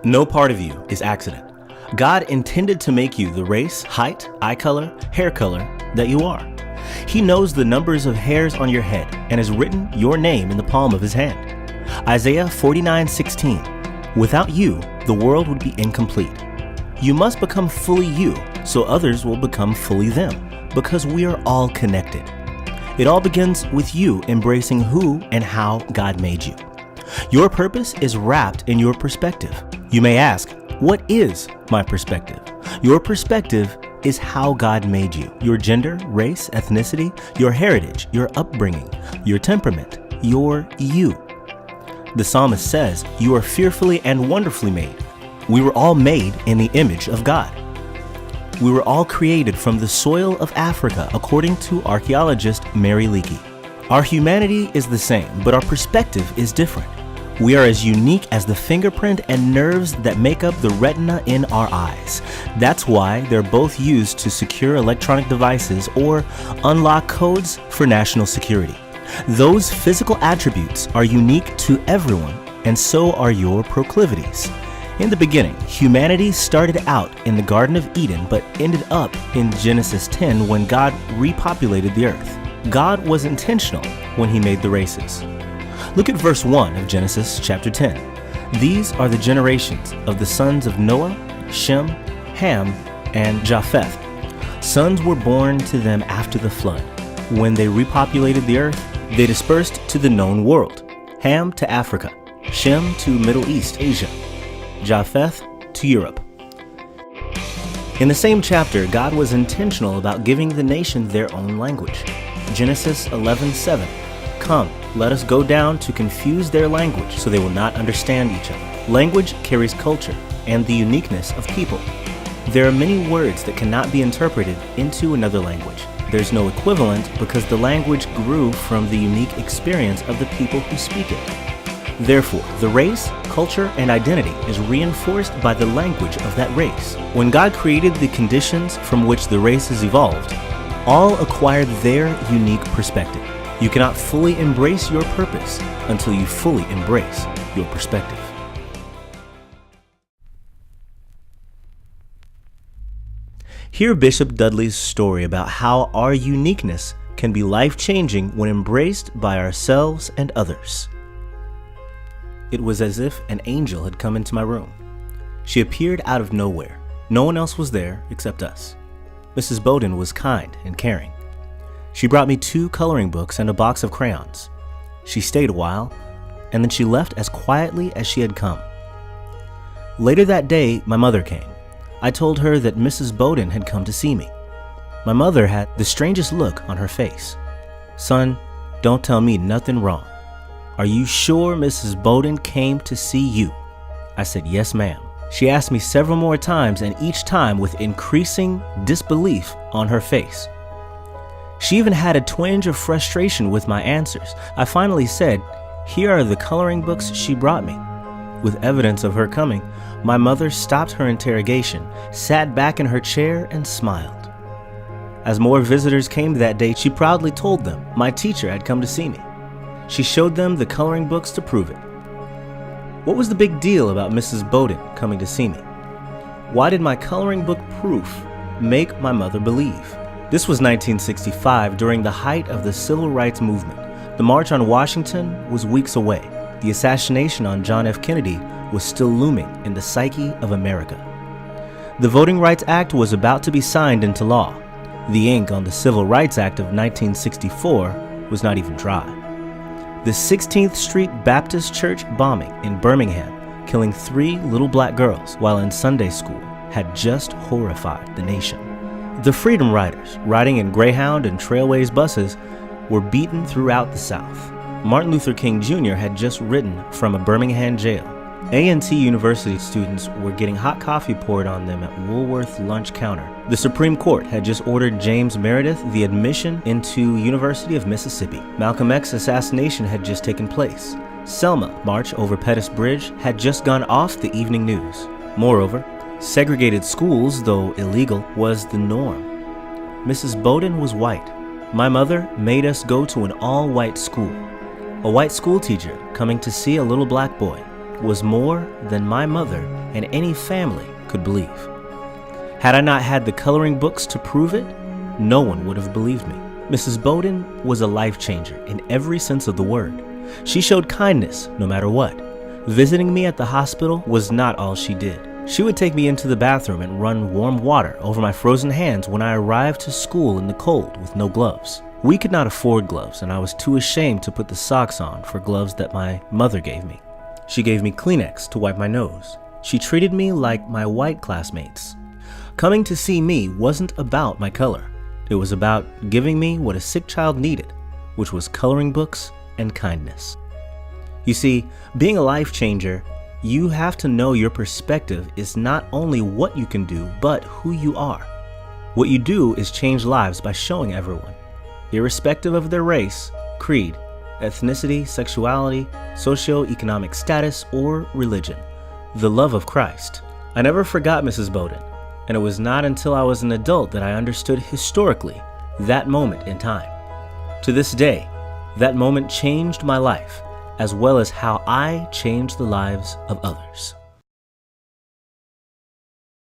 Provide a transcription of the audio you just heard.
No part of you is accident. God intended to make you the race, height, eye color, hair color that you are. He knows the numbers of hairs on your head and has written your name in the palm of his hand. Isaiah 49:16. Without you, the world would be incomplete. You must become fully you so others will become fully them, because we are all connected. It all begins with you embracing who and how God made you. Your purpose is wrapped in your perspective. You may ask, what is my perspective? Your perspective is how God made you. Your gender, race, ethnicity, your heritage, your upbringing, your temperament, your you. The psalmist says, you are fearfully and wonderfully made. We were all made in the image of God. We were all created from the soil of Africa, according to archaeologist Mary Leakey. Our humanity is the same, but our perspective is different. We are as unique as the fingerprint and nerves that make up the retina in our eyes. That's why they're both used to secure electronic devices or unlock codes for national security. Those physical attributes are unique to everyone, and so are your proclivities. In the beginning, humanity started out in the Garden of Eden, but ended up in Genesis 10 when God repopulated the earth. God was intentional when he made the races. Look at verse 1 of Genesis chapter 10. These are the generations of the sons of Noah, Shem, Ham, and Japheth. Sons were born to them after the flood. When they repopulated the earth, they dispersed to the known world. Ham to Africa, Shem to Middle East, Asia, Japheth to Europe. In the same chapter, God was intentional about giving the nation their own language. Genesis 11:7. Come, let us go down to confuse their language so they will not understand each other. Language carries culture and the uniqueness of people. There are many words that cannot be interpreted into another language. There's no equivalent because the language grew from the unique experience of the people who speak it. Therefore, the race, culture, and identity is reinforced by the language of that race. When God created the conditions from which the races evolved, all acquired their unique perspective. You cannot fully embrace your purpose until you fully embrace your perspective. Hear Bishop Dudley's story about how our uniqueness can be life-changing when embraced by ourselves and others. It was as if an angel had come into my room. She appeared out of nowhere. No one else was there except us. Mrs. Bowden was kind and caring. She brought me 2 coloring books and a box of crayons. She stayed a while, and then she left as quietly as she had come. Later that day, my mother came. I told her that Mrs. Bowden had come to see me. My mother had the strangest look on her face. Son, don't tell me nothing wrong. Are you sure Mrs. Bowden came to see you? I said, yes, ma'am. She asked me several more times, and each time with increasing disbelief on her face. She even had a twinge of frustration with my answers. I finally said, here are the coloring books she brought me. With evidence of her coming, my mother stopped her interrogation, sat back in her chair, and smiled. As more visitors came that day, she proudly told them my teacher had come to see me. She showed them the coloring books to prove it. What was the big deal about Mrs. Bowden coming to see me? Why did my coloring book proof make my mother believe? This was 1965, during the height of the Civil Rights Movement. The March on Washington was weeks away. The assassination on John F. Kennedy was still looming in the psyche of America. The Voting Rights Act was about to be signed into law. The ink on the Civil Rights Act of 1964 was not even dry. The 16th Street Baptist Church bombing in Birmingham, killing 3 little black girls while in Sunday school, had just horrified the nation. The Freedom Riders, riding in Greyhound and Trailways buses, were beaten throughout the South. Martin Luther King Jr. had just written from a Birmingham jail. A&T University students were getting hot coffee poured on them at Woolworth lunch counter. The Supreme Court had just ordered James Meredith the admission into University of Mississippi. Malcolm X's assassination had just taken place. Selma March over Pettus Bridge had just gone off the evening news. Moreover, segregated schools, though illegal, was the norm. Mrs. Bowden was white. My mother made us go to an all-white school. A white school teacher coming to see a little black boy was more than my mother and any family could believe. Had I not had the coloring books to prove it, no one would have believed me. Mrs. Bowden was a life changer in every sense of the word. She showed kindness no matter what. Visiting me at the hospital was not all she did. She would take me into the bathroom and run warm water over my frozen hands when I arrived to school in the cold with no gloves. We could not afford gloves, and I was too ashamed to put the socks on for gloves that my mother gave me. She gave me Kleenex to wipe my nose. She treated me like my white classmates. Coming to see me wasn't about my color. It was about giving me what a sick child needed, which was coloring books and kindness. You see, being a life changer, you have to know your perspective is not only what you can do, but who you are. What you do is change lives by showing everyone, irrespective of their race, creed, ethnicity, sexuality, socioeconomic status, or religion, the love of Christ. I never forgot Mrs. Bowden, and it was not until I was an adult that I understood historically that moment in time. To this day, that moment changed my life, as well as how I changed the lives of others.